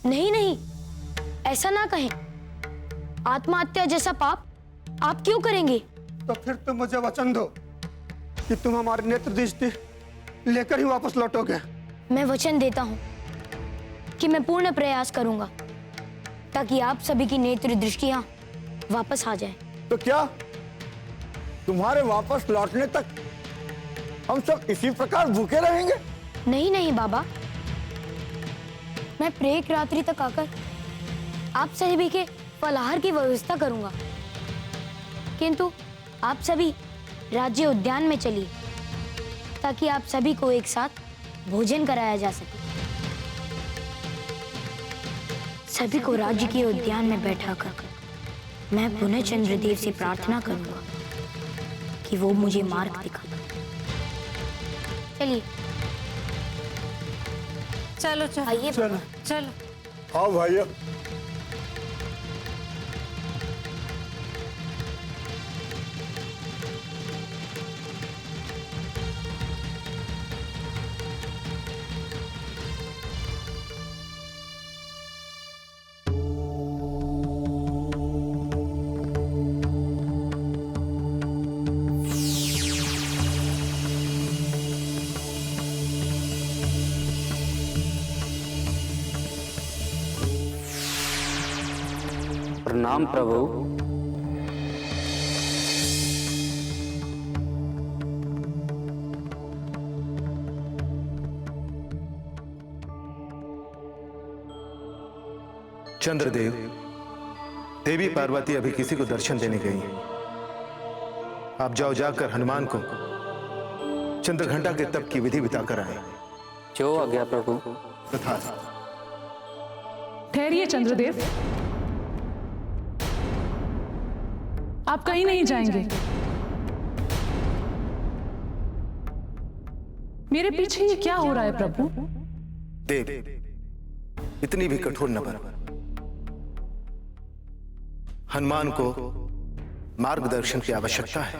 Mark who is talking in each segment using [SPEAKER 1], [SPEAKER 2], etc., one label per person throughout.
[SPEAKER 1] नहीं नहीं, ऐसा ना कहें। आत्महत्या जैसा पाप आप क्यों करेंगे?
[SPEAKER 2] तो फिर तुम मुझे वचन दो कि तुम हमारी नेत्र दृष्टि लेकर ही वापस लौटोगे।
[SPEAKER 1] मैं वचन देता हूं कि मैं पूर्ण प्रयास करूंगा ताकि आप सभी की नेत्र दृष्टियां वापस आ जाए।
[SPEAKER 3] तो क्या तुम्हारे वापस लौटने तक हम सब इसी प्रकार भूखे रहेंगे?
[SPEAKER 1] नहीं नहीं बाबा, मैं प्रेक रात्रि तक आकर आप सभी के फलाहार की व्यवस्था करूंगा, किंतु आप सभी राज्य उद्यान में चलिए ताकि आप सभी को एक साथ भोजन कराया जा सके। सभी को राज्य के उद्यान में बैठा कर मैं पुनः चंद्रदेव से प्रार्थना करूंगा कि वो मुझे मार्ग दिखा। चलिए
[SPEAKER 4] चलो चलो
[SPEAKER 1] आइए
[SPEAKER 2] चलो।
[SPEAKER 4] चलो।
[SPEAKER 3] आओ भाइयों।
[SPEAKER 5] प्रणाम प्रभु।
[SPEAKER 6] चंद्रदेव, देवी पार्वती अभी किसी को दर्शन देने गई हैं। आप जाओ, जाकर हनुमान को चंद्रघंटा के तप की विधि बताकर आए।
[SPEAKER 5] जो आज्ञा प्रभु।
[SPEAKER 6] तथास्तु।
[SPEAKER 7] ठहरिए चंद्रदेव, आप कहीं नहीं जाएंगे। मेरे पीछे ये क्या हो रहा है प्रभु?
[SPEAKER 6] देव, इतनी भी कठोर न बनो। हनुमान को मार्गदर्शन की आवश्यकता है।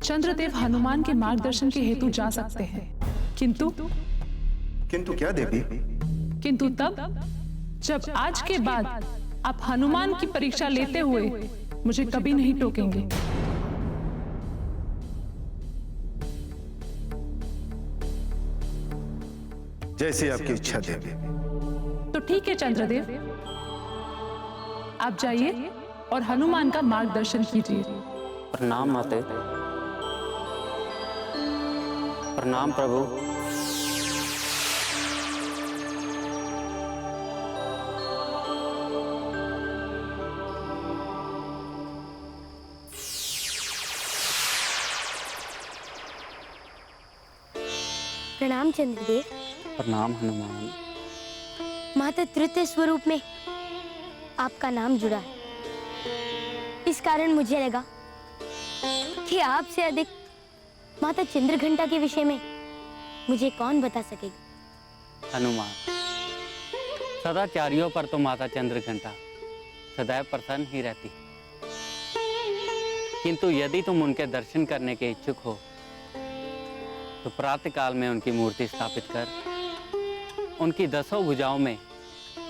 [SPEAKER 7] चंद्रदेव हनुमान के मार्गदर्शन के हेतु जा सकते हैं, किंतु
[SPEAKER 6] क्या देवी?
[SPEAKER 7] किंतु तब जब आज के बाद आप हनुमान की परीक्षा लेते हुए मुझे कभी नहीं टोकेंगे।
[SPEAKER 6] जैसी आपकी इच्छा देवी।
[SPEAKER 7] तो ठीक है चंद्रदेव, आप जाइए और हनुमान का मार्गदर्शन कीजिए।
[SPEAKER 5] प्रणाम माते। प्रणाम प्रभु।
[SPEAKER 1] प्रणाम चंद्रदेव।
[SPEAKER 5] प्रणाम हनुमान।
[SPEAKER 1] माता तृतीय स्वरूप में आपका नाम जुड़ा है, इस कारण मुझे लगा कि आपसे अधिक माता चंद्रघंटा के विषय में मुझे कौन बता सकेगा।
[SPEAKER 5] हनुमान, सदाचारियों पर तो माता चंद्रघंटा सदैव प्रसन्न ही रहती, किंतु यदि तुम उनके दर्शन करने के इच्छुक हो तो प्रातः काल में उनकी मूर्ति स्थापित कर उनकी 10 भुजाओं में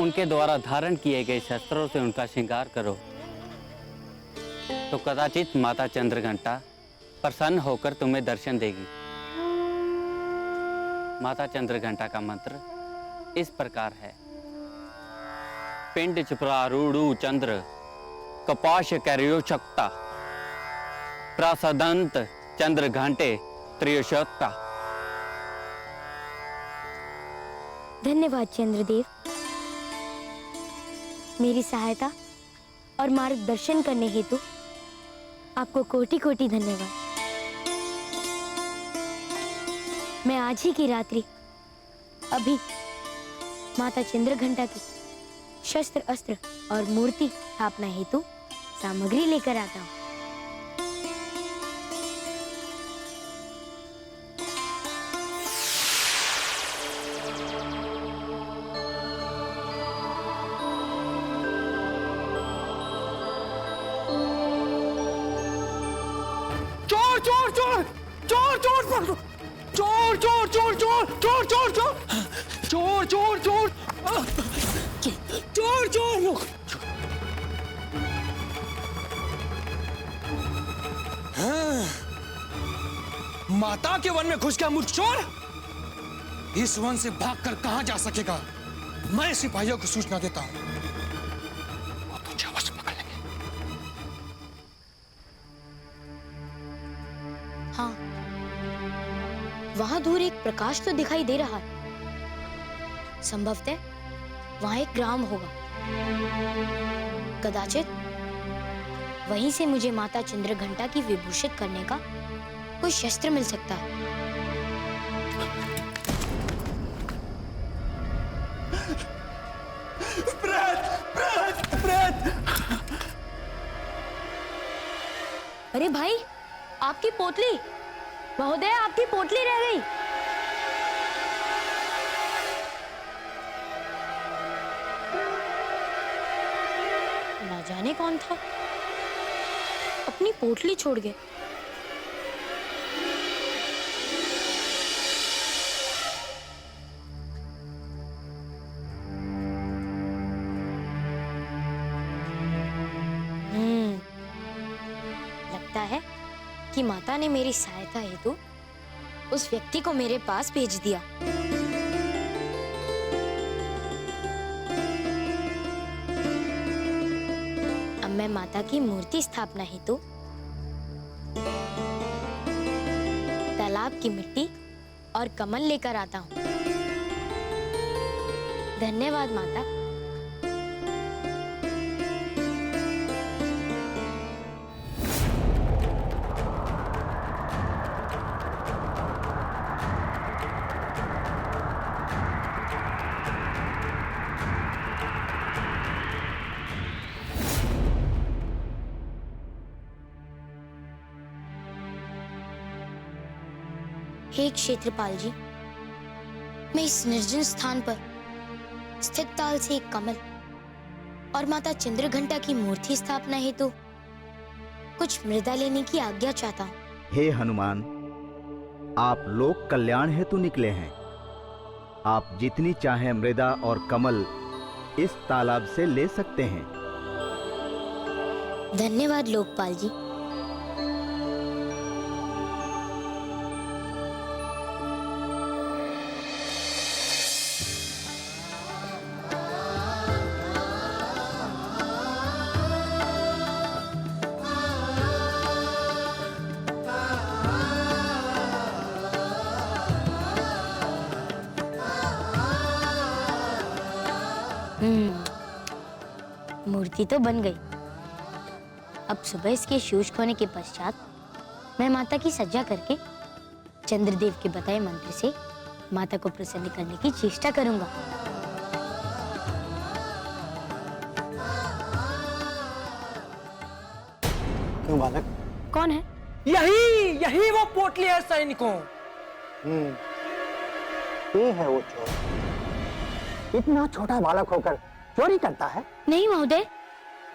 [SPEAKER 5] उनके द्वारा धारण किए गए शस्त्रों से उनका श्रृंगार करो, तो कदाचित माता चंद्रघंटा प्रसन्न होकर तुम्हें दर्शन देगी। माता चंद्रघंटा का मंत्र इस प्रकार है। पिंड चप्रारूढ़ चंद्र कपाश कैर्यो शक्ता प्रसदंत चंद्र घंटे त्रियोशक्ता।
[SPEAKER 1] धन्यवाद चंद्रदेव, मेरी सहायता और मार्गदर्शन करने हेतु आपको कोटि कोटि धन्यवाद। मैं आज ही की रात्रि अभी माता चंद्रघंटा की शस्त्र अस्त्र और मूर्ति स्थापना हेतु सामग्री लेकर आता हूँ।
[SPEAKER 3] चोर चोर चोर चोर पकड़ो, चोर चोर चोर चोर चोर चोर चोर चोर चोर चोर
[SPEAKER 8] चोर रुक। हाँ, माता के वन में घुस गया मूर्ख चोर। इस वन से भागकर कहां जा सकेगा? मैं सिपाहियों को सूचना देता हूं, वो तुझे अवश्य पकड़ लेंगे।
[SPEAKER 1] हाँ, वहां दूर एक प्रकाश तो दिखाई दे रहा है। संभवतः वहां एक ग्राम होगा। कदाचित वहीं से मुझे माता चंद्रघंटा की विभूषित करने का कोई शस्त्र मिल सकता है। अरे भाई, आपकी पोटली, महोदय आपकी पोटली रह गई। ना जाने कौन था, अपनी पोटली छोड़ गए। लगता है कि माता ने मेरी सहायता हेतु उस व्यक्ति को मेरे पास भेज दिया। अब मैं माता की मूर्ति स्थापना हेतु तालाब की मिट्टी और कमल लेकर आता हूँ। धन्यवाद माता। हे क्षेत्रपाल जी, मैं इस निर्जन स्थान पर स्थित ताल से एक कमल और माता चंद्रघंटा की मूर्ति स्थापना हेतु कुछ मृदा लेने की आज्ञा चाहता हूँ।
[SPEAKER 9] हे हनुमान, आप लोक कल्याण हेतु निकले हैं। आप जितनी चाहें मृदा और कमल इस तालाब से ले सकते हैं।
[SPEAKER 1] धन्यवाद लोकपाल जी। मूर्ति तो बन गई। अब सुबह इसके शुष्क होने के पश्चात मैं माता की सज्जा करके चंद्रदेव के बताए मंत्र से माता को प्रसन्न करने की चेष्टा करूंगा।
[SPEAKER 3] क्यों बालक?
[SPEAKER 1] कौन है?
[SPEAKER 8] यही वो पोटली है सैनिकों।
[SPEAKER 3] ये है वो चोर। इतना छोटा बालक होकर चोरी करता है?
[SPEAKER 1] नहीं महोदय,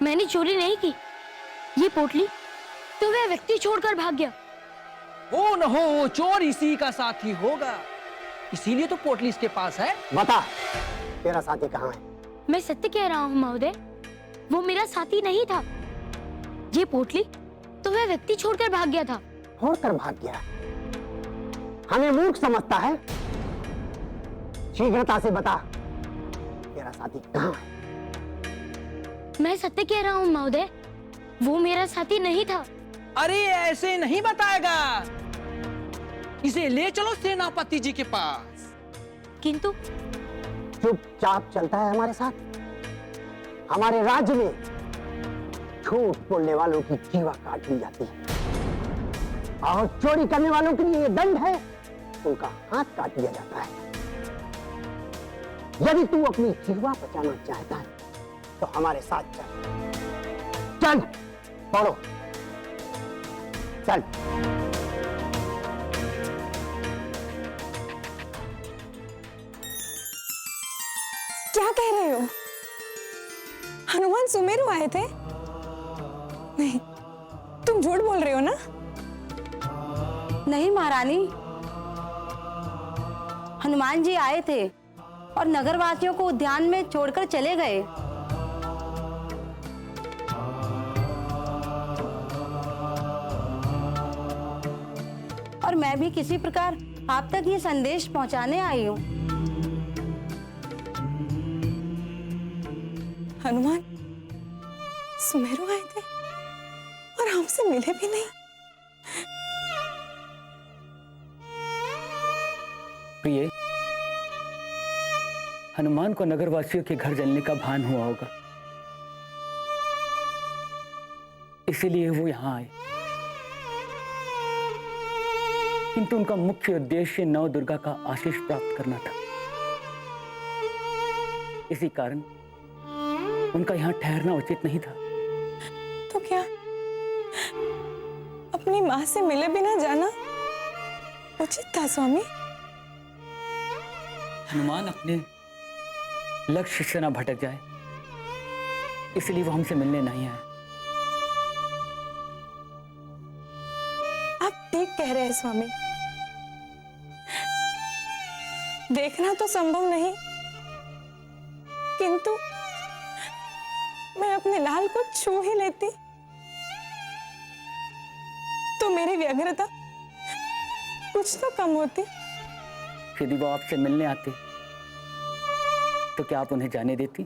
[SPEAKER 1] मैंने चोरी नहीं की। ये पोटली तो वह व्यक्ति छोड़कर भाग गया।
[SPEAKER 8] वो न हो, वो चोर इसी का साथी होगा, इसीलिए तो पोटली इसके पास है।
[SPEAKER 3] बता, तेरा साथी कहाँ है?
[SPEAKER 1] मैं सत्य कह रहा हूँ महोदय, वो मेरा साथी नहीं था। ये पोटली तो वह व्यक्ति छोड़कर भाग गया था।
[SPEAKER 3] छोड़कर भाग गया? हमें मूर्ख समझता है? शीघ्रता से बता, तेरा साथी कहाँ है?
[SPEAKER 1] मैं सत्य कह रहा हूँ महोदय, वो मेरा साथी नहीं था।
[SPEAKER 8] अरे ऐसे नहीं बताएगा, इसे ले चलो सेनापति जी के पास।
[SPEAKER 1] किंतु
[SPEAKER 3] चुपचाप चलता है हमारे साथ। हमारे राज्य में झूठ बोलने वालों की जीवा काट ली जाती है और चोरी करने वालों के लिए दंड है, उनका हाथ काट दिया जाता है। यदि तू अपनी जीवा बचाना चाहता है तो हमारे साथ चल। चल, पढ़ो, चल।
[SPEAKER 10] क्या कह रहे हो? हनुमान सुमेरु आए थे? नहीं, तुम झूठ बोल रहे हो ना?
[SPEAKER 4] नहीं महारानी, हनुमान जी आए थे और नगरवासियों को उद्यान में छोड़कर चले गए। और मैं भी किसी प्रकार आप तक ये संदेश पहुंचाने आई हूँ।
[SPEAKER 10] हनुमान सुमेरु आए थे और हमसे मिले भी नहीं।
[SPEAKER 5] प्रिय, हनुमान को नगरवासियों के घर जलने का भान हुआ होगा, इसीलिए वो यहां आए। किंतु उनका मुख्य उद्देश्य नव दुर्गा का आशीष प्राप्त करना था। इसी कारण उनका यहां ठहरना उचित नहीं था।
[SPEAKER 10] तो क्या अपनी माँ से मिले बिना जाना उचित था स्वामी?
[SPEAKER 5] हनुमान अपने लक्ष्य से न भटक जाए, इसलिए वो हमसे मिलने नहीं आए।
[SPEAKER 10] आप ठीक कह रहे हैं स्वामी। देखना तो संभव नहीं, किंतु मैं अपने लाल को छू ही लेती तो मेरी व्यग्रता कुछ तो कम होती।
[SPEAKER 5] यदि वो आपसे मिलने आते तो क्या आप उन्हें जाने देती?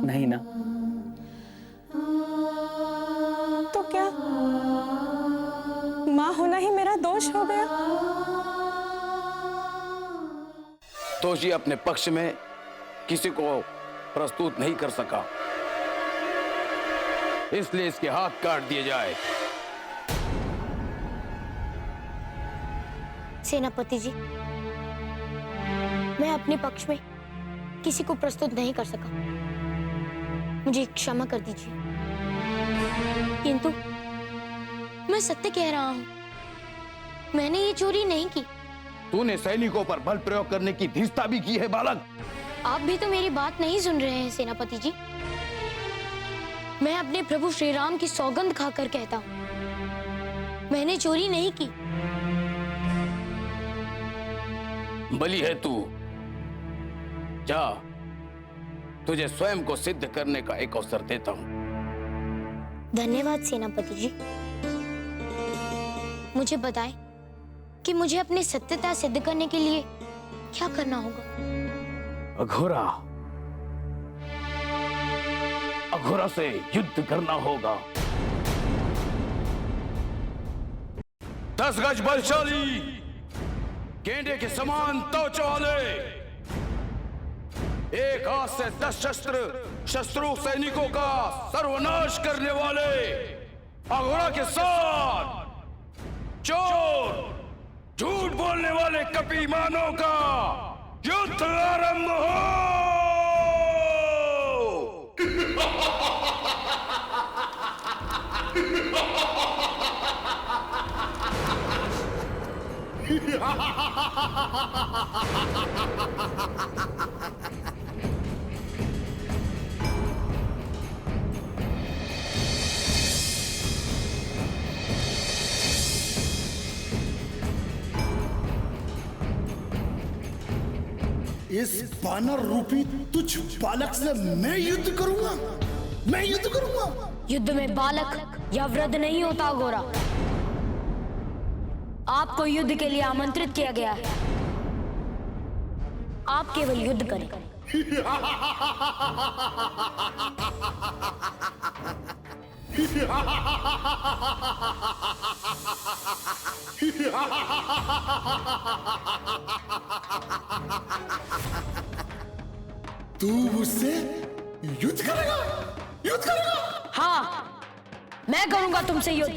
[SPEAKER 5] नहीं ना।
[SPEAKER 10] तो क्या माँ होना ही मेरा दोष हो गया?
[SPEAKER 11] तो जी अपने पक्ष में किसी को प्रस्तुत नहीं कर सका, इसलिए इसके हाथ काट दिए जाए।
[SPEAKER 1] सेनापति जी, मैं अपने पक्ष में किसी को प्रस्तुत नहीं कर सका, मुझे क्षमा कर दीजिए। किंतु मैं सत्य कह रहा हूं, मैंने ये चोरी नहीं की।
[SPEAKER 11] तूने सैनिकों पर बल प्रयोग करने की धीरता भी की है बालक।
[SPEAKER 1] आप भी तो मेरी बात नहीं सुन रहे हैं सेनापति जी। मैं अपने प्रभु श्री राम की सौगंध खाकर कहता हूं, मैंने चोरी नहीं की।
[SPEAKER 11] बली है तू, जा, तुझे स्वयं को सिद्ध करने का एक अवसर देता हूं।
[SPEAKER 1] धन्यवाद सेनापति जी। मुझे बताएं कि मुझे अपनी सत्यता सिद्ध करने के लिए क्या करना होगा?
[SPEAKER 11] अघोरा, अघोरा से युद्ध करना होगा। 10 गज बलशाली, गेंडे के समान त्वचा वाले, एक हाथ से 10 शत्रु सैनिकों का सर्वनाश करने वाले अघोरा के साथ चोर, झूठ बोलने वाले कपीमानों का युद्ध आरंभ हो।
[SPEAKER 12] इस बानर रूपी तुझ बालक से मैं युद्ध करूंगा, मैं युद्ध करूंगा।
[SPEAKER 1] युद्ध में बालक या वृद्ध नहीं होता घोड़ा। आपको युद्ध के लिए आमंत्रित किया गया है, आप केवल युद्ध करें।
[SPEAKER 12] तू मुझसे युद्ध करेगा? युद्ध करेगा?
[SPEAKER 1] हाँ, मैं करूंगा तुमसे युद्ध।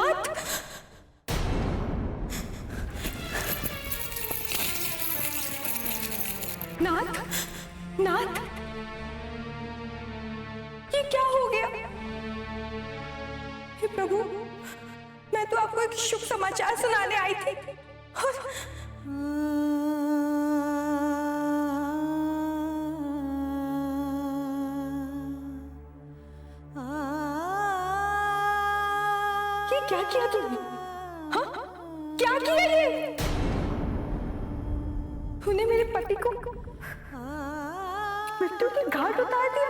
[SPEAKER 10] नाथ, नाथ, नाथ, ये क्या हो गया? हे प्रभु, मैं तो आपको एक शुभ समाचार सुनाने आई थी और ये क्या किया तुमने? हाँ, क्या किया ये? तूने मेरे पति को मृत्यु के घाट उतार दिया।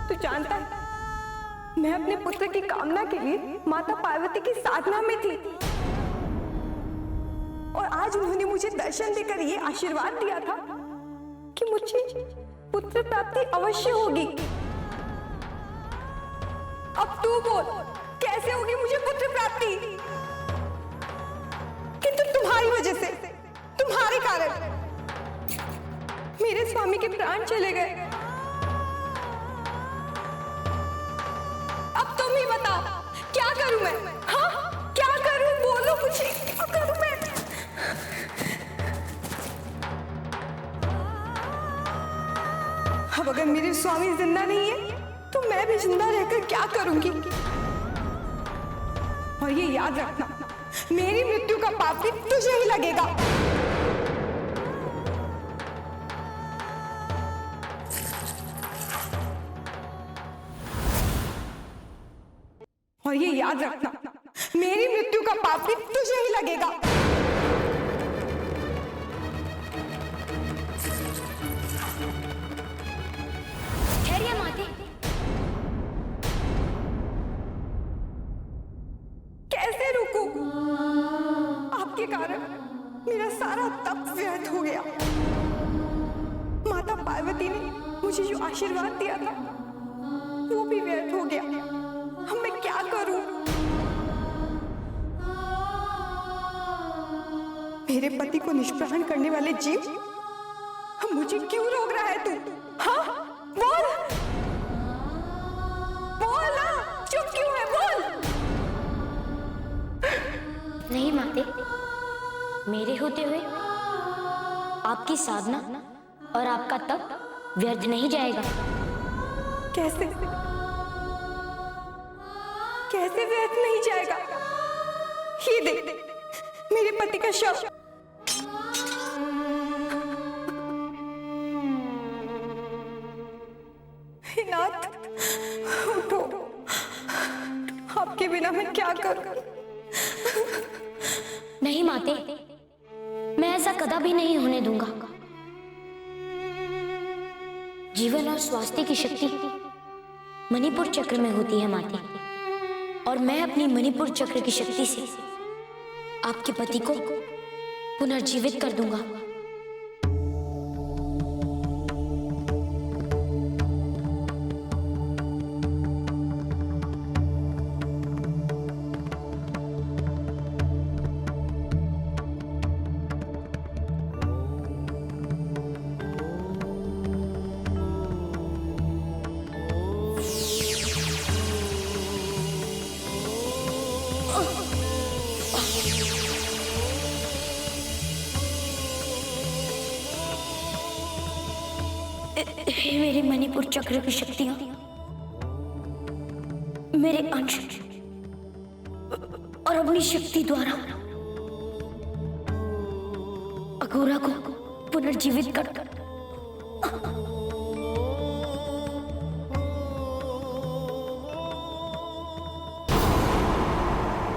[SPEAKER 10] तू जानता है, मैं अपने पुत्र की कामना के लिए माता पार्वती की साधना में थी और आज उन्होंने मुझे दर्शन देकर ये आशीर्वाद दिया था कि मुझे पुत्र प्राप्ति अवश्य होगी। अब तू बोल, कैसे होगी मुझे पुत्र प्राप्ति? किंतु तुम्हारी वजह से, तुम्हारे कारण मेरे स्वामी के प्राण चले गए। अब तुम ही बताओ, क्या करूं मैं? हाँ, क्या करूं? बोलो मुझे, क्या करूं मैं? अब अगर मेरे स्वामी जिंदा नहीं है तो मैं भी जिंदा रहकर क्या करूंगी? और ये याद रखना, मेरी मृत्यु का पाप भी तुझे ही लगेगा। और ये याद रखना, मेरी मृत्यु का पाप भी तुझे ही लगेगा।
[SPEAKER 1] ठहरिए माते,
[SPEAKER 10] कैसे रुकूं? आपके कारण मेरा सारा तप व्यर्थ हो गया। माता पार्वती ने मुझे जो आशीर्वाद दिया था वो भी व्यर्थ हो गया। अब मैं क्या करूं? मेरे पति को निष्प्राण करने वाले जीव, अब मुझे क्यों रोक रहा है तू? हाँ, बोल, बोल ना, चुप क्यों है? बोल।
[SPEAKER 1] नहीं माते, मेरे होते हुए आपकी साधना और आपका तप व्यर्थ नहीं जाएगा।
[SPEAKER 10] कैसे? कैसे व्यर्थ नहीं जाएगा? ये देख, मेरे पति का शव। हे नाथ, उठो, आपके बिना मैं क्या करूं?
[SPEAKER 1] नहीं माते, मैं ऐसा कदापि नहीं होने दूंगा। जीवन और स्वास्थ्य की शक्ति मणिपुर चक्र में होती है माते, और मैं अपनी मणिपुर चक्र की शक्ति से आपके पति को पुनर्जीवित कर दूंगा। हे मेरे मणिपुर चक्र की शक्तियां, मेरे अंश और अपनी शक्ति द्वारा अघोरा को पुनर्जीवित कर